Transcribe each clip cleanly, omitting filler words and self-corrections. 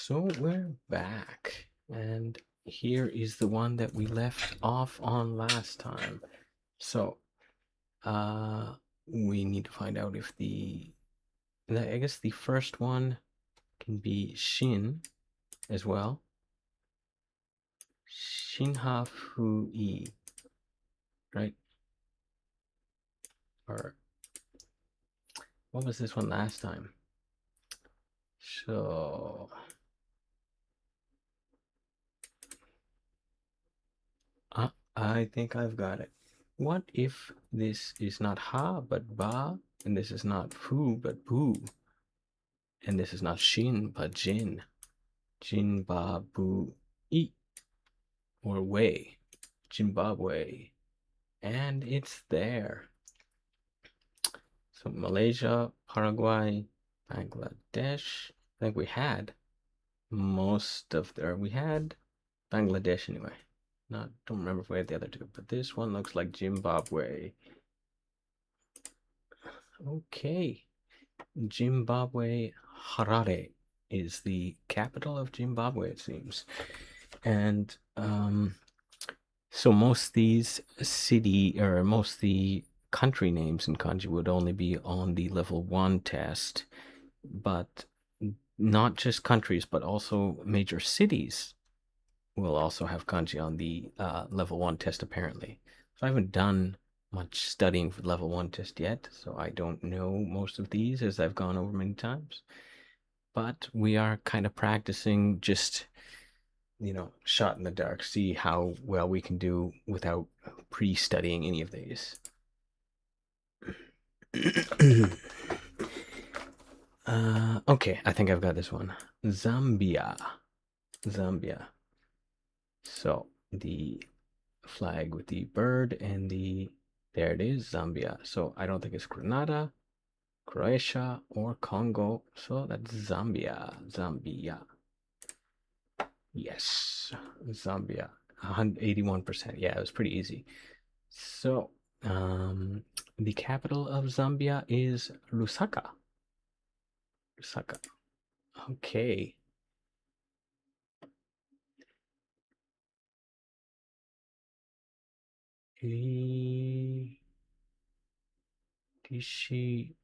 So we're back, and here is the one that we left off on last time. So, we need to find out if I guess the first one can be Shin as well. Shinhafui, right? Or what was this one last time? So, I think I've got it. What if this is not ha but ba, and this is not fu but bu, and this is not shin but jin? Jin ba bu e, or way, Zimbabwe, and it's there. So Malaysia, Paraguay, Bangladesh. I think we had most of there. We had Bangladesh anyway. Don't remember if we had the other two, but this one looks like Zimbabwe. Okay, Zimbabwe, Harare is the capital of Zimbabwe, it seems. And so most the country names in kanji would only be on the level 1 test, but not just countries, but also major cities will also have kanji on the level 1 test, apparently. So I haven't done much studying for the level 1 test yet, so I don't know most of these as I've gone over many times. But we are kind of practicing, just shot in the dark, see how well we can do without pre-studying any of these. Okay, I think I've got this one. Zambia. So the flag with the bird and there it is, Zambia. So I don't think it's Grenada, Croatia, or Congo. So that's Zambia. Yes, Zambia. 81%. Yeah, it was pretty easy. So, the capital of Zambia is Lusaka. Okay. Dishi.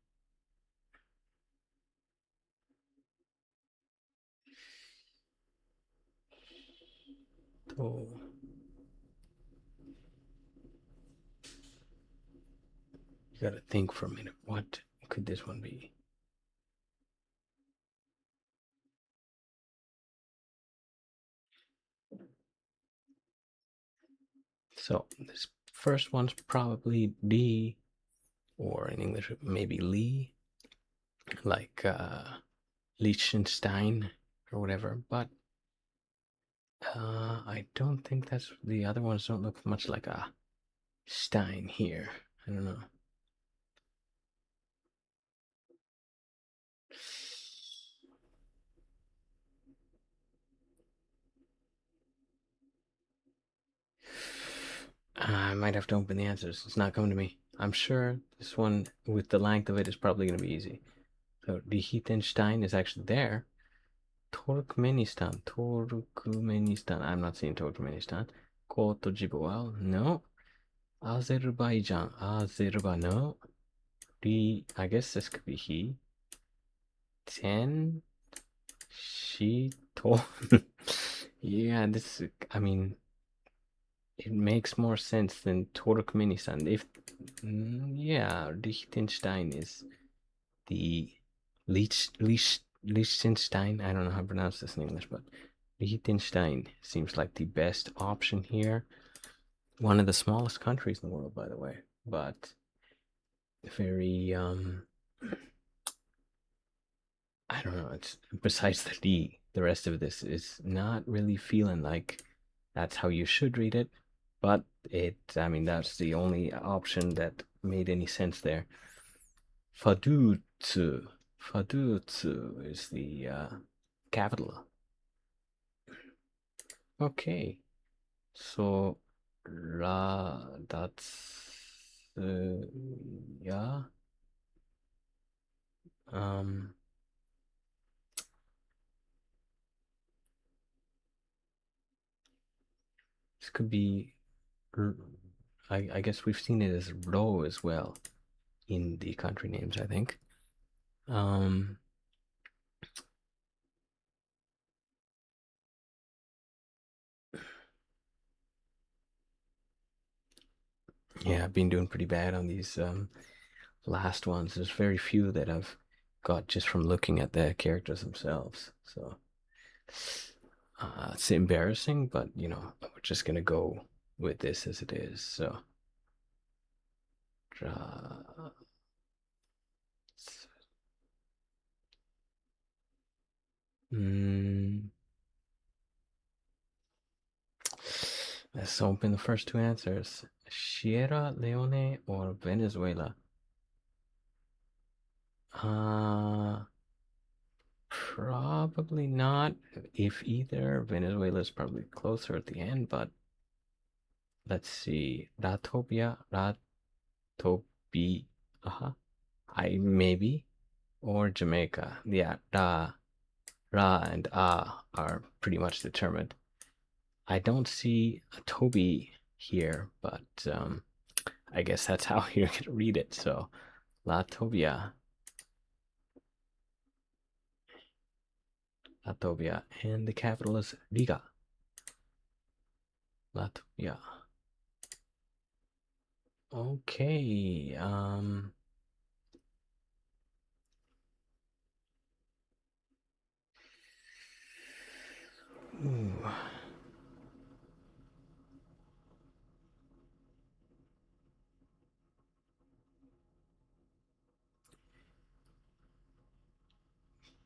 Oh. You gotta think for a minute. What could this one be? So this first one's probably D, or in English maybe Lee, like Liechtenstein or whatever. But I don't think that's the other ones. Don't look much like a Stein here. I don't know. I might have to open the answers. It's not coming to me. I'm sure this one, with the length of it, is probably going to be easy. So Liechtenstein is actually there. Turkmenistan. I'm not seeing Turkmenistan. Kotojiboal. No. Azerbaijan. No. I guess this could be he. 10. She told. Yeah, I mean, it makes more sense than Turkmenistan. Yeah, Liechtenstein is the Liechtenstein. I don't know how to pronounce this in English, but Liechtenstein seems like the best option here. One of the smallest countries in the world, by the way, but very I don't know. It's besides the D, the rest of this is not really feeling like that's how you should read it. But I mean, that's the only option that made any sense there. Fadutsu. Fadutsu is the capital. Okay. So, that's, yeah. Um, This could be. I guess we've seen it as Ro as well in the country names, I think. Um, yeah, I've been doing pretty bad on these last ones. There's very few that I've got just from looking at the characters themselves. So it's embarrassing, but we're just gonna go with this as it is. So, uh, mm, let's open the first two answers: Sierra Leone or Venezuela. Probably not. If either, Venezuela is probably closer at the end, but let's see. Ratopia, Ratopi, I maybe, or Jamaica. Yeah, Ra, and are pretty much determined. I don't see a Toby here, but I guess that's how you're gonna read it. So, Latobia, Latvia, and the capital is Riga. Latvia. Okay. Ooh.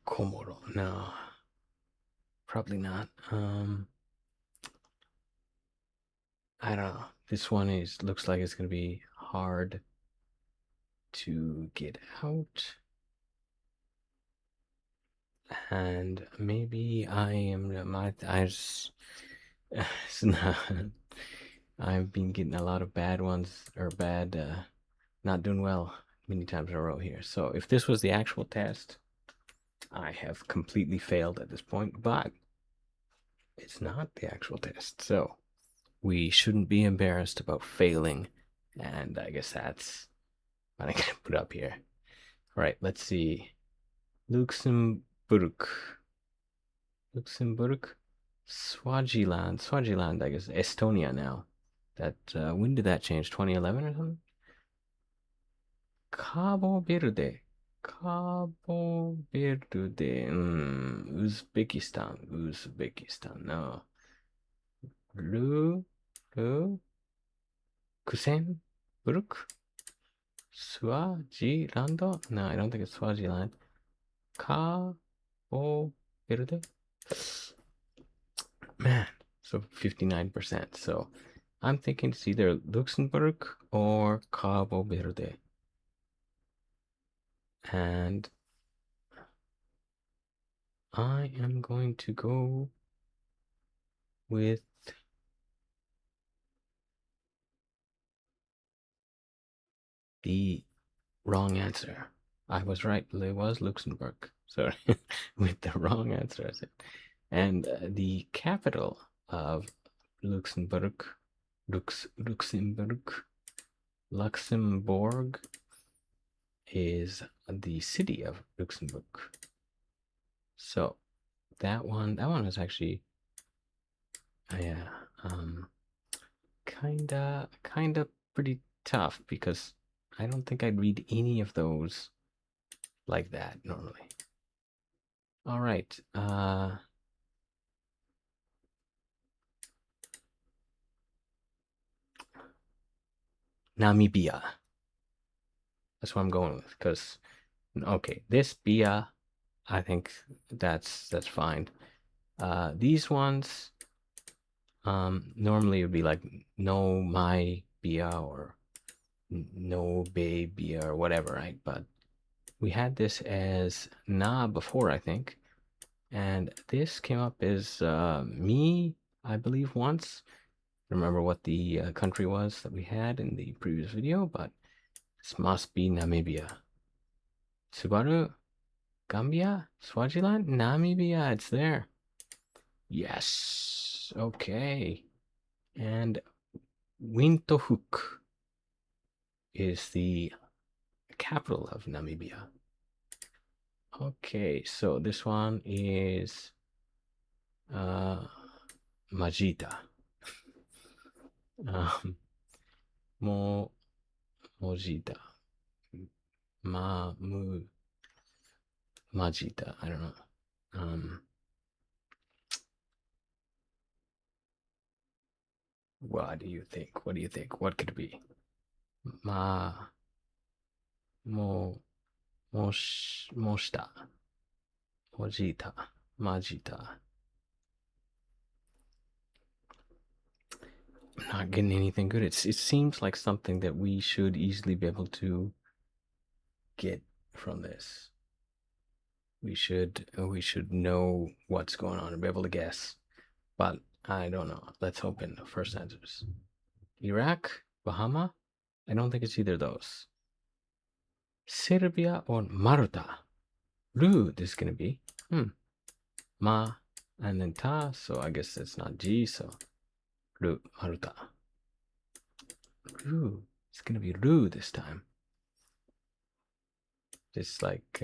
Komoro. No. Probably not. I don't know. This one looks like it's gonna be hard to get out. And maybe it's not, I've been getting a lot of bad ones or bad not doing well many times in a row here. So if this was the actual test, I have completely failed at this point, but it's not the actual test. So we shouldn't be embarrassed about failing. And I guess that's what I'm gonna put up here. All right, let's see. Luxembourg. Luxembourg. Swaziland, I guess Estonia now. That when did that change? 2011 or something? Cabo Verde. Cabo Verde. Uzbekistan. No. Lu. Lu. Kusenburg. Swaziland? No, I don't think it's Swaziland. Cabo Verde. Man, so 59%. So I'm thinking it's either Luxembourg or Cabo Verde. And I am going to go with the wrong answer. I was right. It was Luxembourg. Sorry, with the wrong answer, I said. And the capital of Luxembourg, Luxembourg is the city of Luxembourg. So that one was actually, yeah, kinda pretty tough because I don't think I'd read any of those like that normally. All right, Namibia. That's what I'm going with because okay, this Bia, I think that's fine. These ones, normally it would be like no my Bia or no baby or whatever, right? But we had this as na before, I think, and this came up as me, I believe, once. Remember what the country was that we had in the previous video, but this must be Namibia. Subaru, Gambia, Swaziland, Namibia, it's there. Yes. Okay. And Windhoek is the capital of Namibia. Okay, so this one is Majida. Mo Mojida. Majida. I don't know. What do you think? What do you think? What could it be? Ma Mo Moshta. Mojita. Majita. I'm not getting anything good. It seems like something that we should easily be able to get from this. We should know what's going on and be able to guess. But I don't know. Let's hope in the first answers. Iraq, Bahama. I don't think it's either of those. Serbia or Malta. Lu, this is gonna be. Ma and then ta, so I guess it's not G, so Lu, Malta. Lu. It's gonna be Lu this time. Just like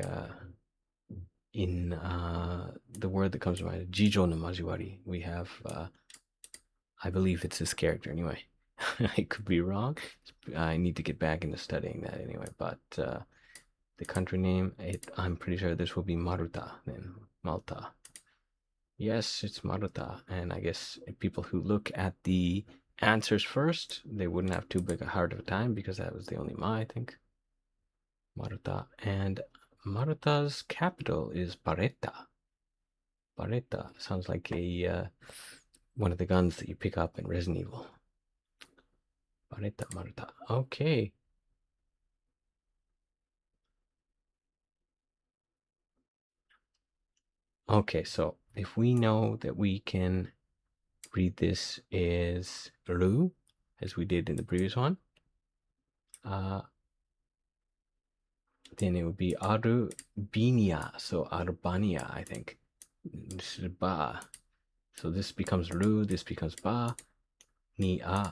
in the word that comes to mind, Jijo no Majiwari, we have, I believe it's this character anyway. I could be wrong. I need to get back into studying that anyway, but the country name, I'm pretty sure this will be Malta then. Malta. Yes, it's Malta. And I guess people who look at the answers first, they wouldn't have too big a hard of a time because that was the only ma, I think. Malta. And Malta's capital is Barletta. Barletta sounds like a one of the guns that you pick up in Resident Evil. Barletta, Malta. Okay. Okay, so if we know that we can read this as Lu, as we did in the previous one, then it would be Armenia. So Albania, I think. This is Ba. So this becomes Lu, this becomes Ba, Nia.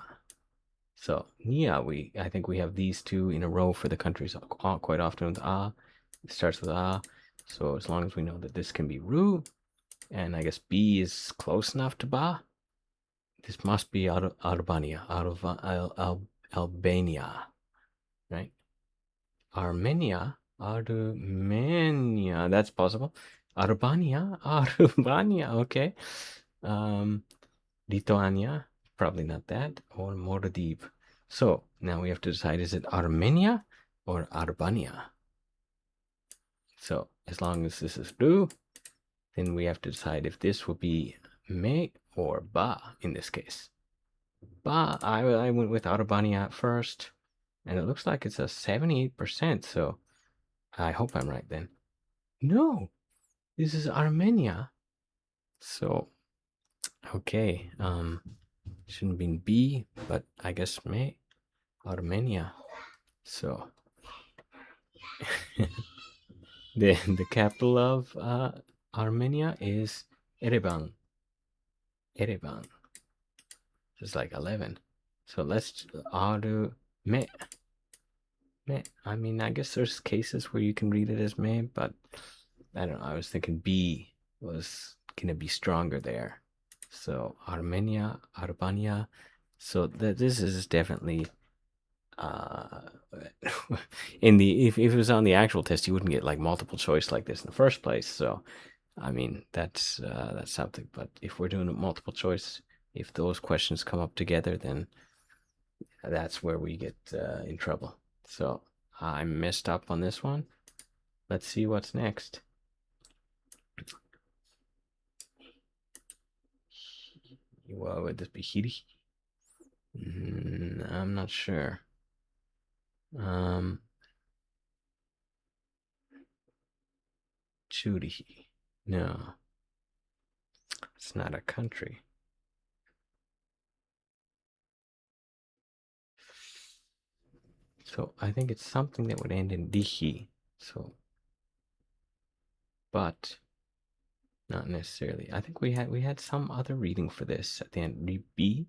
So Nia, I think we have these two in a row for the countries quite often with A. It starts with A. So as long as we know that this can be Ru, and I guess B is close enough to Ba, this must be out of Albania, out of Albania, right? Armenia, that's possible. Albania, okay. Lithuania, probably not that, or Maldives. So now we have to decide, is it Armenia or Albania? So as long as this is blue, then we have to decide if this will be me or ba in this case. Ba, I went with Albania first, and it looks like it's a 78%, so I hope I'm right then. No, this is Armenia. So, okay, shouldn't have been B, but I guess me, Armenia. So, the capital of Armenia is Erevan. Erevan. It's like 11. So let's me. I mean, I guess there's cases where you can read it as me, but I don't know. I was thinking B was gonna be stronger there. So Armenia, Albania. So this is definitely in the if it was on the actual test, you wouldn't get like multiple choice like this in the first place. So I mean that's something. But if we're doing a multiple choice, if those questions come up together, then that's where we get in trouble. So I messed up on this one. Let's see what's next. What would this be? Hiri? I'm not sure. Churihi. No. It's not a country. So I think it's something that would end in dihi. So, but not necessarily. I think we had some other reading for this at the end. B.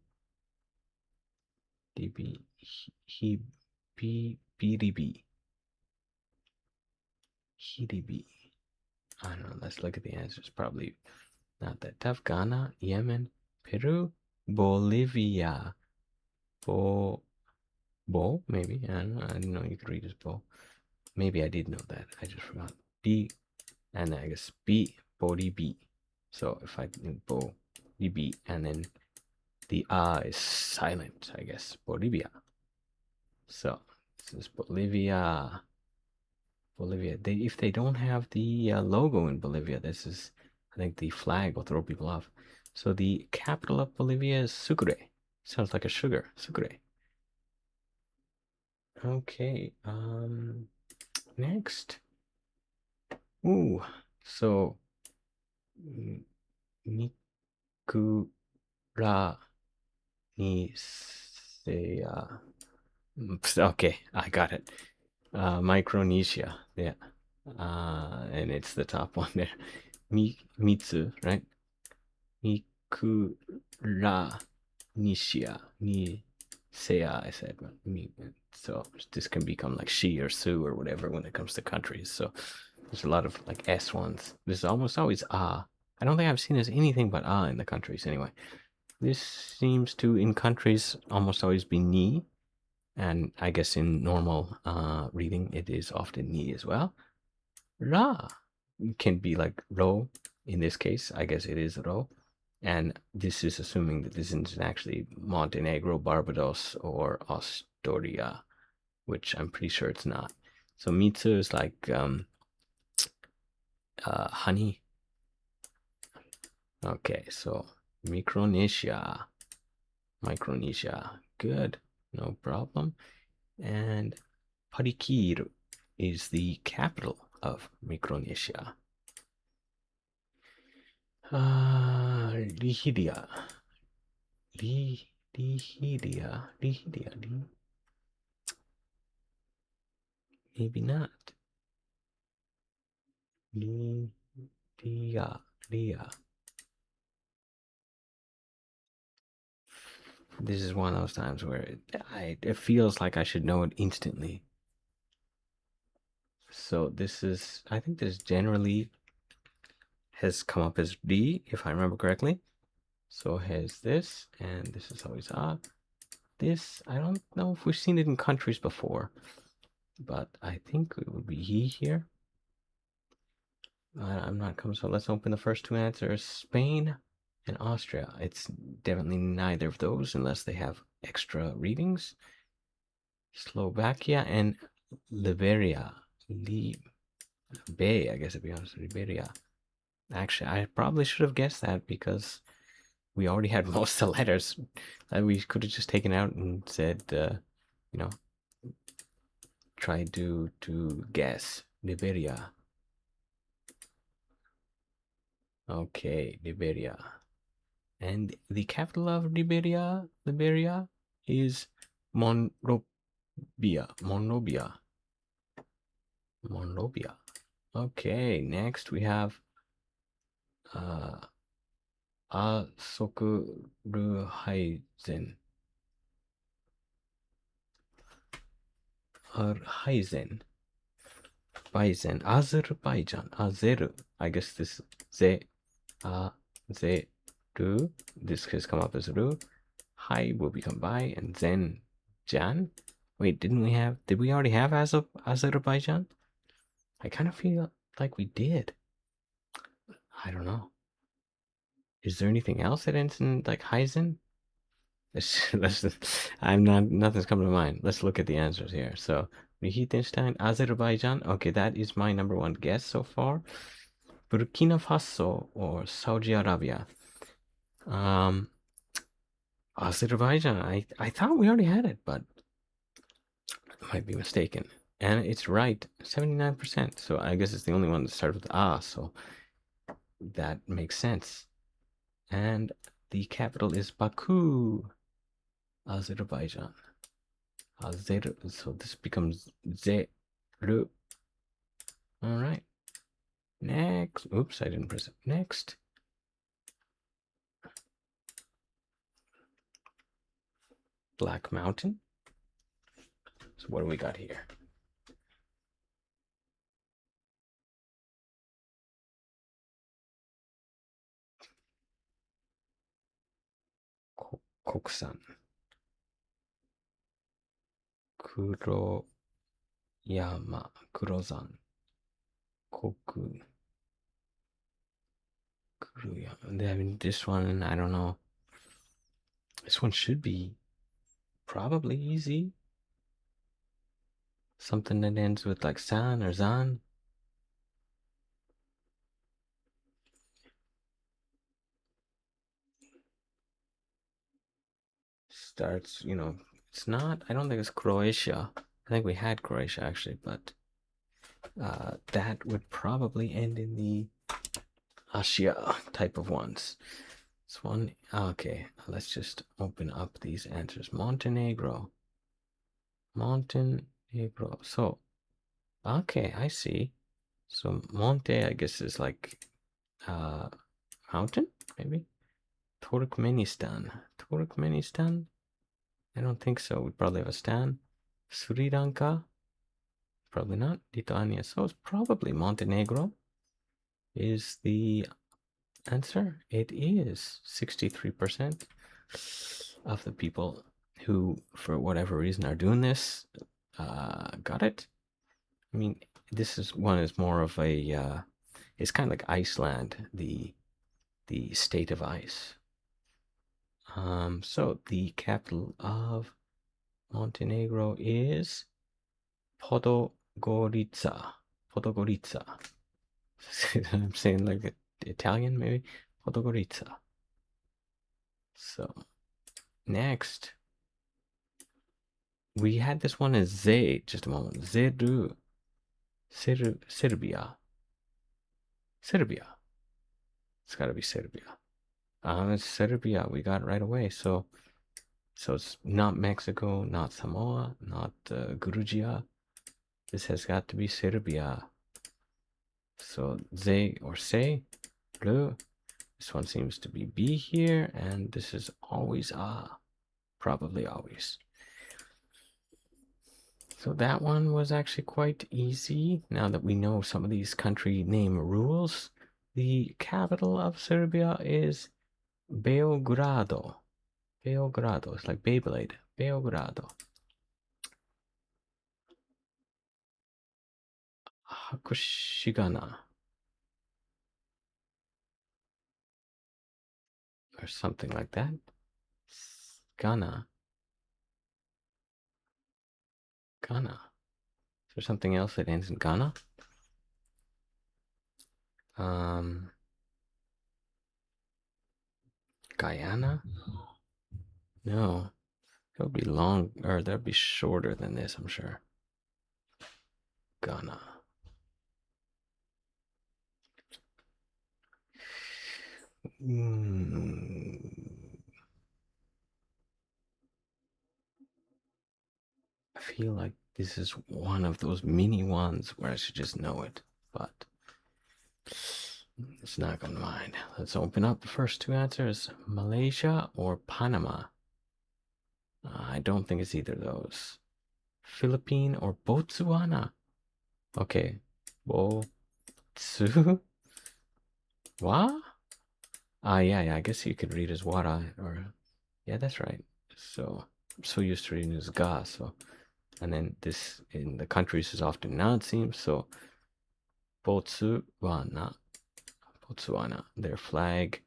DB, he, B, BDB, HDB. I don't know. Let's look at the answers. Probably not that tough. Ghana, Yemen, Peru, Bolivia. Bo, maybe. I don't know. I didn't know you could read as Bo. Maybe I did know that. I just forgot. B, and I guess B, Bolivia. So if I do Bolivia, and then the is silent, I guess. Bolivia. So this is Bolivia. Bolivia. If they don't have the logo in Bolivia, this is, I think the flag will throw people off. So the capital of Bolivia is Sucre. Sounds like a sugar. Sucre. Okay. Next. Ooh. So Mikura ni se. Okay, I got it. Micronesia. Yeah. And it's the top one there. Mitsu, right? Mikura Nishia. Nisea, I said. So this can become like she or Sue or whatever when it comes to countries. So there's a lot of like S ones. There's almost always ah. I don't think I've seen as anything but ah in the countries anyway. This seems to, in countries, almost always be ni. And I guess in normal reading, it is often ni as well. Ra can be like ro. In this case, I guess it is ro. And this is assuming that this isn't actually Montenegro, Barbados, or Astoria, which I'm pretty sure it's not. So mitsu is like honey. Okay, so Micronesia. Good, no problem. And Parikir is the capital of Micronesia. Lihidia. Maybe not. Lia. This is one of those times where it feels like I should know it instantly. So this is, I think this generally has come up as D, if I remember correctly. So has this, and this is always A. This, I don't know if we've seen it in countries before, but I think it would be he here. I'm not coming, so let's open the first two answers. Spain and Austria. It's definitely neither of those unless they have extra readings. Slovakia and Liberia. Bay, I guess, to be honest. Liberia. Actually, I probably should have guessed that because we already had most of the letters. We could have just taken out and said, you know, tried to guess. Liberia. Okay, Liberia. And the capital of Liberia is Monrovia. Okay, next we have Azerbaijan. Azerbaijan. I guess this Ru. This has come up as Ru. Hai will become Bai, and then Jan. Wait, did we already have Azerbaijan? I kind of feel like we did. I don't know. Is there anything else that ends in like Heisen? Nothing's coming to mind. Let's look at the answers here. So Liechtenstein, Azerbaijan. Okay, that is my number one guess so far. Burkina Faso or Saudi Arabia. Azerbaijan. I thought we already had it, but I might be mistaken. And it's right, 79%. So I guess it's the only one that starts with A, so that makes sense. And the capital is Baku, Azerbaijan. So this becomes Zeru. All right. Next. Oops, I didn't press it. Next. Black Mountain. So what do we got here? Koksan. Kuroyama. Kurozan. Koku. Kuruyama. I mean, this one, I don't know. This one should be probably easy. Something that ends with like san or zan. Starts, it's not, I don't think it's Croatia. I think we had Croatia actually, but that would probably end in the Asia type of ones. This one, okay, let's just open up these answers. Montenegro. So, okay, I see. So Monte, I guess, is like mountain, maybe? Turkmenistan. I don't think so. We probably have a stan. Sri Lanka. Probably not. Lithuania. So it's probably Montenegro is the answer. It is 63% of the people who, for whatever reason, are doing this got it. I mean, this is one is more of a. It's kind of like Iceland, the state of ice. So the capital of Montenegro is Podgorica. Podgorica. I'm saying like Italian, maybe. Podgorica. So next, we had this one as Z. Just a moment. Zeru. Serbia. Serbia. It's got to be Serbia. It's Serbia. We got it right away. So it's not Mexico, not Samoa, not Georgia. This has got to be Serbia. So Z or Se, blue. This one seems to be B here, and this is always A. Probably always. So that one was actually quite easy. Now that we know some of these country name rules, the capital of Serbia is Beogrado. Beogrado. It's like Beyblade. Beogrado. Hakushigana. Or something like that. Ghana. Ghana. Is there something else that ends in Ghana? Guyana? No. It would be long, or that would be shorter than this, I'm sure. Ghana. I feel like this is one of those mini ones where I should just know it, but it's not going to mind. Let's open up the first two answers. Malaysia or Panama? I don't think it's either of those. Philippine or Botswana? Okay. Botswana? Yeah, I guess you could read as Wara or yeah, that's right. So I'm so used to reading as Ga, so and then this in the countries is often now it seems. So Botswana. Their flag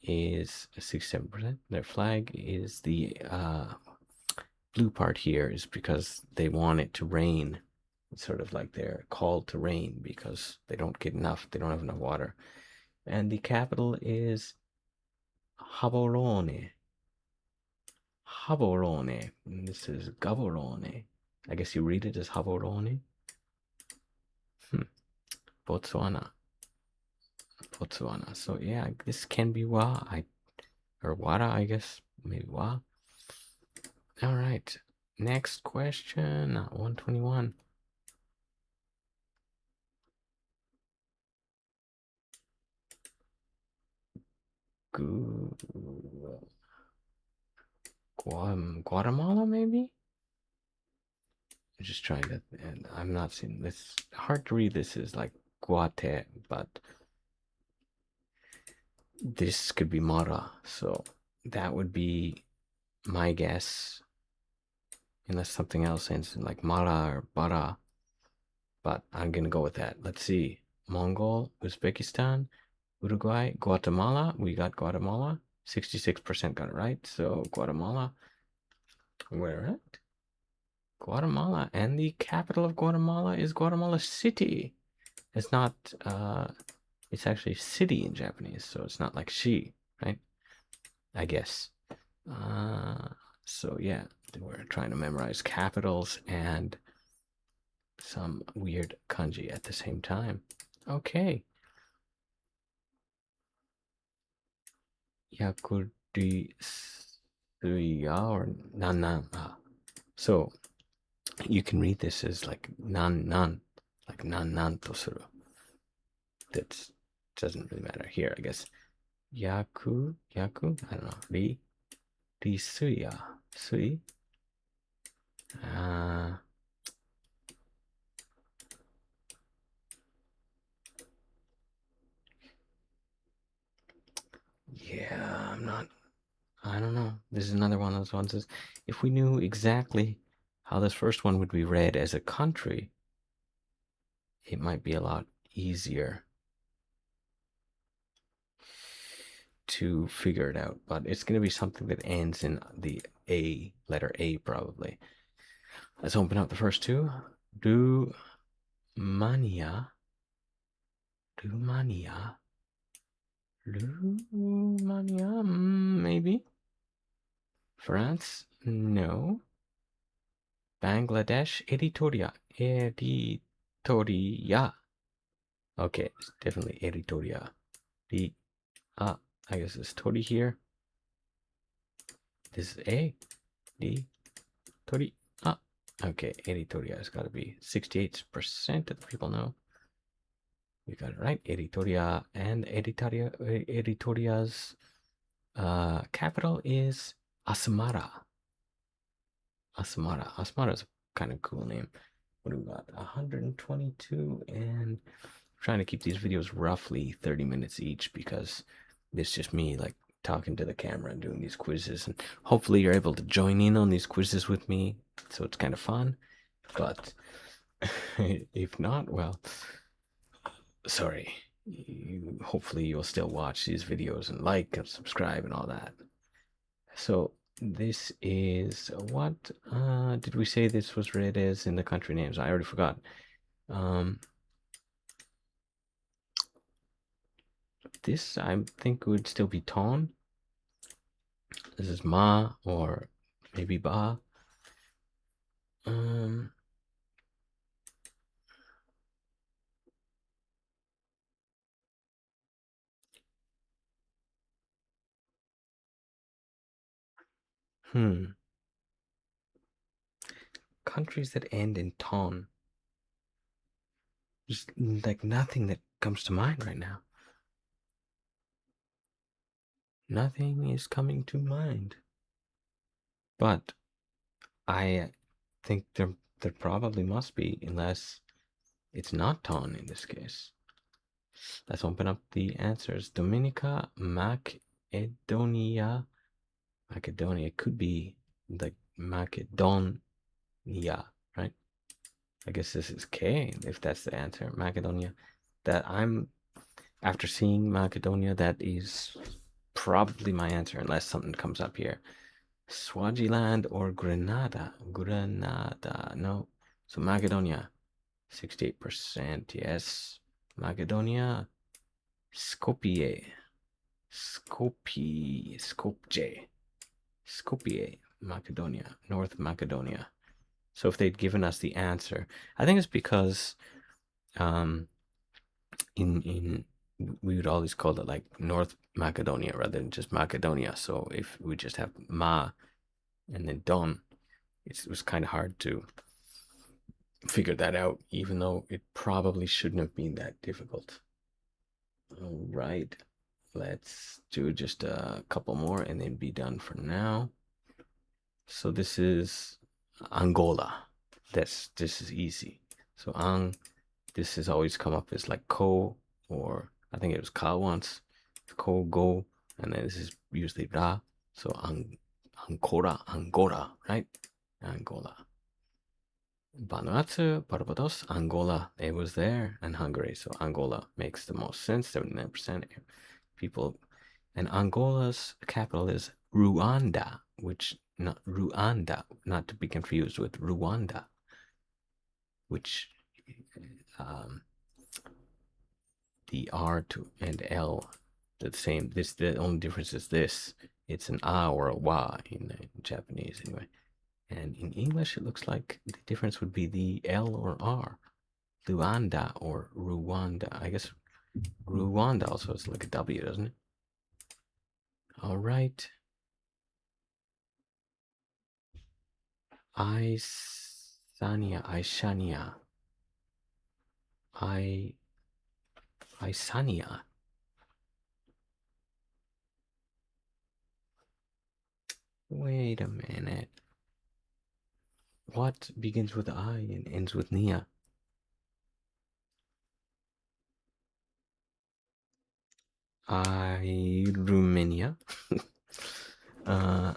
is 67%. Their flag is the blue part here is because they want it to rain. It's sort of like they're called to rain because they don't get enough, they don't have enough water. And the capital is Gaborone. Gaborone. This is Gaborone. I guess you read it as Gaborone. Botswana. So yeah, this can be Wa. Or Wara, I guess. Maybe Wa. All right. Next question. 121. Guatemala, maybe? I'm just trying to, and I'm not seeing this. Hard to read. This is like Guate, but this could be Mara. So that would be my guess, unless something else ends in like Mara or Bara. But I'm gonna go with that. Let's see. Mongol, Uzbekistan, Uruguay, Guatemala. We got Guatemala. 66% got it right. So Guatemala. Where at? Guatemala. And the capital of Guatemala is Guatemala City. It's not, it's actually city in Japanese. So it's not like she, right? I guess. So yeah, we're trying to memorize capitals and some weird kanji at the same time. Okay. Yakudi suya or nan. So you can read this as like nan, like nan tosuru. That doesn't really matter here, I guess. Yaku, I don't know. Ri suya, sui. Yeah, I don't know. This is another one of those ones. If we knew exactly how this first one would be read as a country, it might be a lot easier to figure it out. But it's going to be something that ends in the A, letter A, probably. Let's open up the first two. Rumania, maybe. France, no. Bangladesh, Eritrea. Okay, it's definitely Eritrea. I guess it's Tori here. This is A, D, Tori. Okay, Eritrea has got to be 68% of the people know. We got it right. Eritrea, and Eritrea's capital is Asmara. Asmara is a kind of cool name. What do we got? 122, and I'm trying to keep these videos roughly 30 minutes each because it's just me like talking to the camera and doing these quizzes, and hopefully you're able to join in on these quizzes with me, so it's kind of fun. But if not, well, sorry. Hopefully you'll still watch these videos and like and subscribe and all that. So this is what did we say this was read as in the country names? I already forgot. This I think would still be Ton. This is Ma or maybe Ba. Countries that end in Ton. Just like nothing that comes to mind right now. Nothing is coming to mind. But I think there probably must be, unless it's not Ton in this case. Let's open up the answers. Dominica, Macedonia. Macedonia could be like Macedonia, right? I guess this is K, if that's the answer. Macedonia. After seeing Macedonia, that is probably my answer, unless something comes up here. Swaziland or Grenada? No. So Macedonia, 68%, yes. Macedonia. Skopje, Macedonia, North Macedonia. So if they'd given us the answer, I think it's because in we would always call it like North Macedonia rather than just Macedonia. So if we just have Ma and then Don, it was kind of hard to figure that out, even though it probably shouldn't have been that difficult. All right, let's do just a couple more and then be done for now. So this is Angola. This is easy. So this has always come up as like ko, or I think it was ka once. Ko go, and then this is usually ra. So Angola, right? Angola. Vanuatu, Barbados, Angola. It was there, and Hungary. So Angola makes the most sense. 79% people. And Angola's capital is Rwanda, which not Rwanda, not to be confused with Rwanda, which um, the R to and L the same. This the only difference is this. It's an A or a wa in Japanese anyway. And in English, it looks like the difference would be the L or R. Luanda or Rwanda. I guess Rwanda also is like a W, doesn't it? All right. Ishania. Isania. Wait a minute. What begins with I and ends with Nia? Romania. I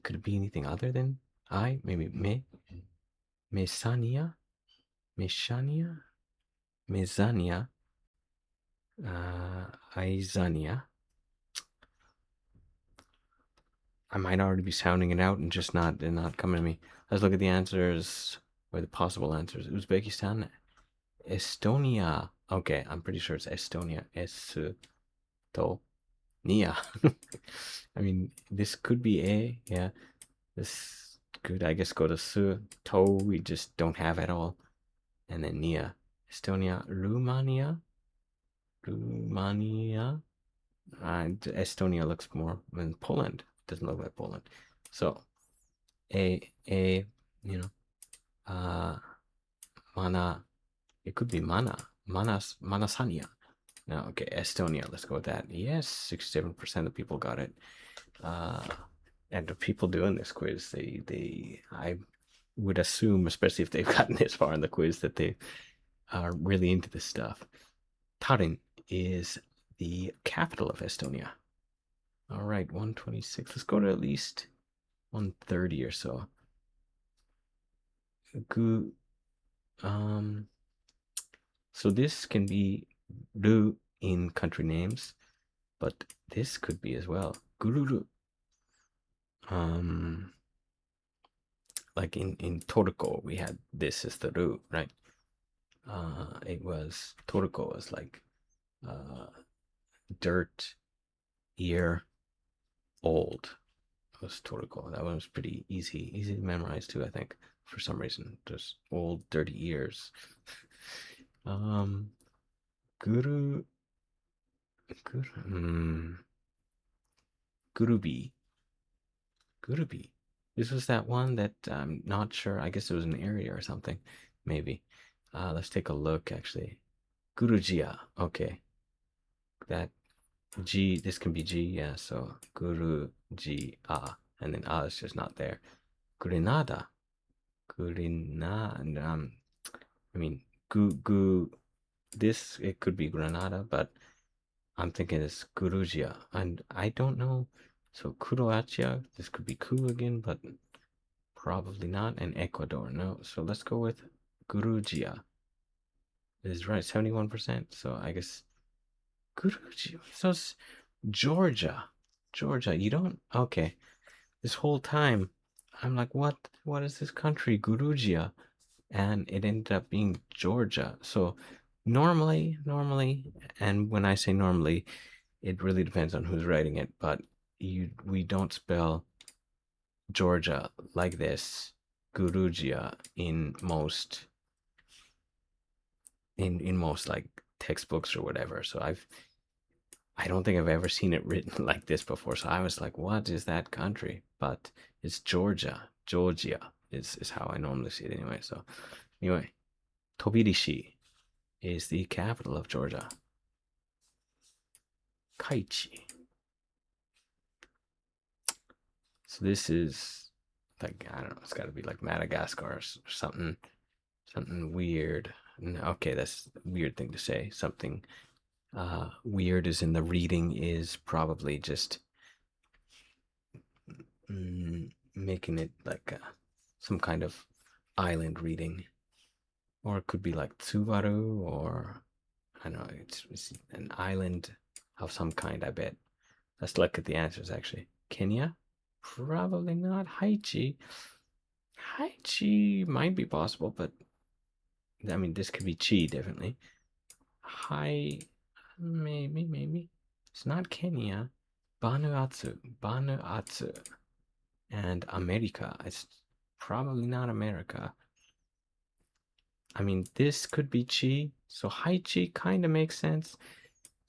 could it be anything other than I? Maybe Mesania, Meshania, Mezania, Isania. I might already be sounding it out and just not coming to me. Let's look at the answers, or the possible answers. Uzbekistan, Estonia. Okay, I'm pretty sure it's Estonia. Estonia. I mean, this could be A. Yeah, this could, I guess, go to Su. To, we just don't have at all. And then Nia. Estonia. Romania. Estonia looks more than Poland. Doesn't look like Poland. So, you know, Mana. It could be Manasania. No, okay, Estonia. Let's go with that. Yes, 67% of people got it. And the people doing this quiz, I would assume, especially if they've gotten this far in the quiz, that they are really into this stuff. Tallinn is the capital of Estonia. All right, 126. Let's go to at least 130 or so. So this can be Ru in country names, but this could be as well. Gururu. Like in Turco, we had this as the Ru, right? It was Turco was like dirt year old. It was Turco. That one was pretty easy to memorize too, I think, for some reason. Just old dirty ears. Guru Gurubi. Gurubi. This was that one that I'm not sure. I guess it was an area or something. Maybe. Let's take a look actually. Gurujia. Okay. That G, this can be G, yeah. So Guru G A. And then A is just not there. Grenada. Grenada. I mean, this, it could be Granada, but I'm thinking it's Gurujia. And I don't know. So Croatia, this could be Ku again, but probably not. And Ecuador, no. So let's go with Gurujia. This is right, 71%. So I guess Gurujia. So it's Georgia. You don't, okay. This whole time, I'm like, what is this country? Gurujia. And it ended up being Georgia. So normally, and when I say normally, it really depends on who's writing it, but we don't spell Georgia like this, Gurujia, in most like textbooks or whatever. So I don't think I've ever seen it written like this before. So I was like, what is that country? But it's Georgia. Georgia is how I normally see it anyway. So anyway, Tbilisi is the capital of Georgia. Kaichi. So this is like, I don't know, it's got to be like Madagascar or something, something weird. Okay, that's a weird thing to say. Something weird is in the reading is probably just making it like some kind of island reading. Or it could be like Tsubaru, or I don't know, it's an island of some kind, I bet. Let's look at the answers actually. Kenya? Probably not. Haiti? Haiti might be possible, but I mean, this could be Chi, definitely. Hi, maybe. It's not Kenya. Vanuatu. And America. It's probably not America. I mean, this could be Chi, so Haiti kind of makes sense.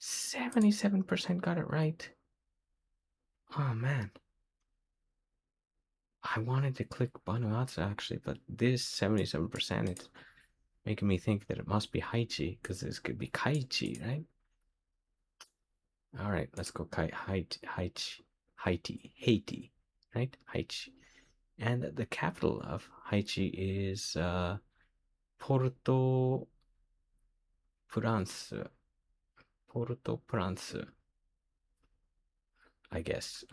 77% got it right. Oh man. I wanted to click Vanuatu actually, but this 77%, it's making me think that it must be Haiti, because this could be Kaichi, right? All right, let's go Haiti, right? Haiti. And the capital of Haiti is Porto Prince. Porto Prince. I guess.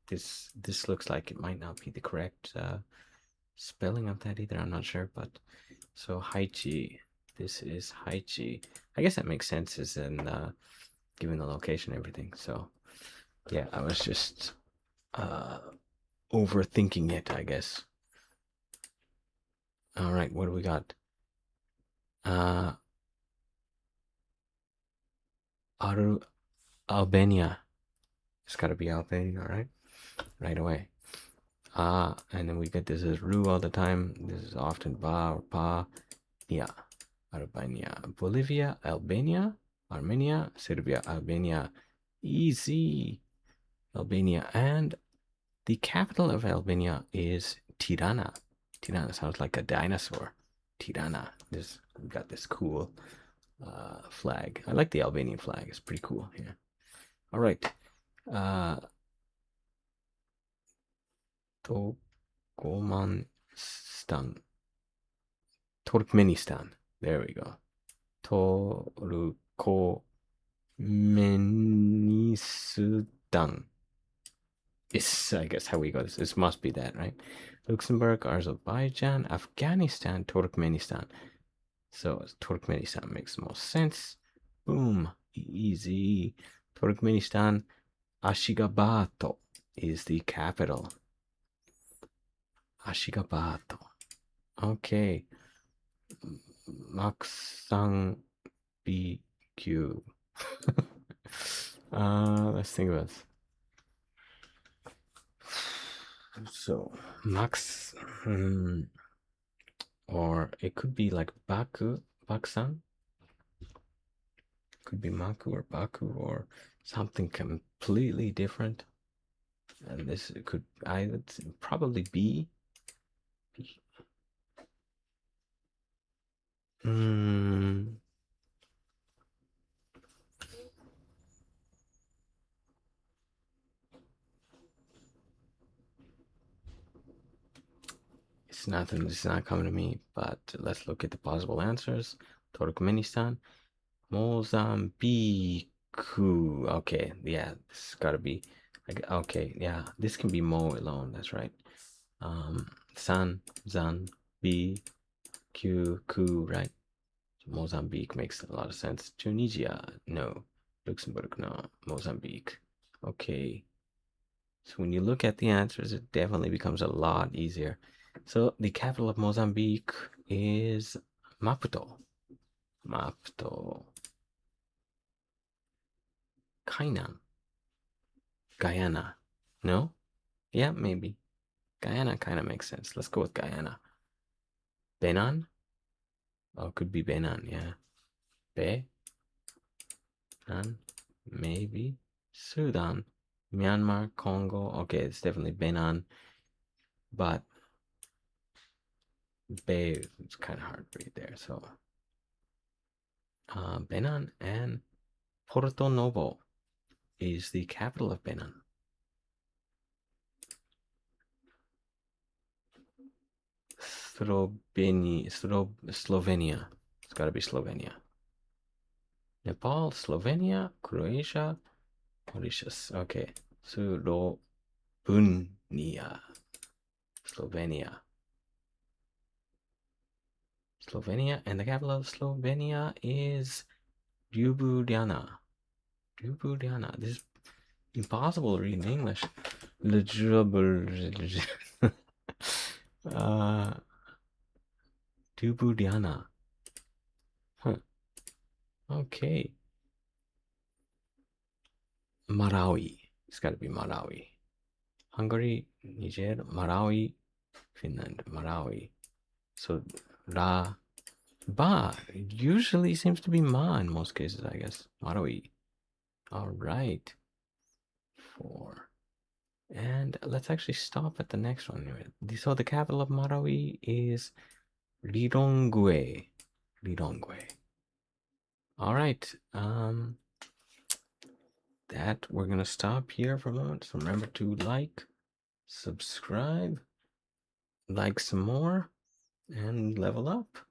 This looks like it might not be the correct spelling of that either. I'm not sure, but so Haiti. This is Haiti. I guess that makes sense, as in given the location and everything. So yeah, I was just overthinking it, I guess. All right, what do we got? Albania. It's got to be Albania, right? Right away. And then we get this as Ru all the time. This is often Ba or Pa. Yeah, Albania. Bolivia, Albania, Armenia, Serbia, Albania. Easy. Albania. And the capital of Albania is Tirana. Tirana sounds like a dinosaur. Tirana. We got this cool flag. I like the Albanian flag. It's pretty cool. Yeah. All right. Turkmenistan. There we go. Turkmenistan. Is, I guess, how we got this. This must be that, right? Luxembourg, Azerbaijan, Afghanistan, Turkmenistan. So Turkmenistan makes the most sense. Boom. Easy. Turkmenistan, Ashgabat is the capital. Ashgabat. Okay. Maxang BQ. Let's think about this. So Max, or it could be like Baksan. Could be Maku or Baku or something completely different. And this could probably be. It's nothing. This is not coming to me. But let's look at the possible answers. Turkmenistan, Mozambique. Okay, yeah, this has got to be. Okay, yeah, this can be Mo alone. That's right. San, Zan, B, Q, Ku, right? So Mozambique makes a lot of sense. Tunisia, no. Luxembourg, no. Mozambique. Okay. So when you look at the answers, it definitely becomes a lot easier. So the capital of Mozambique is Maputo. Maputo. Kainan. Guyana. No? Yeah, maybe. Guyana kind of makes sense. Let's go with Guyana. Benin? Oh, it could be Benin, yeah. Benin? Maybe. Sudan. Myanmar, Congo. Okay, it's definitely Benin. But Bay, it's kind of hard to read there. So Benin and Porto Novo. is the capital of Benin? Slovenia. It's got to be Slovenia. Nepal, Slovenia, Croatia, Mauritius. Okay. Slovenia. Slovenia. Slovenia, and the capital of Slovenia is Ljubljana. Ljubljana. This is impossible to read in English. Ljubljana. Huh. Okay. Malawi. It's got to be Malawi. Hungary, Niger, Malawi, Finland, Malawi. So Ba usually seems to be Ma in most cases, I guess. Malawi. All right. 4. And let's actually stop at the next one. So the capital of Malawi is Lilongwe. Lilongwe. All right. That we're gonna stop here for a moment. So remember to like, subscribe, like some more, and level up.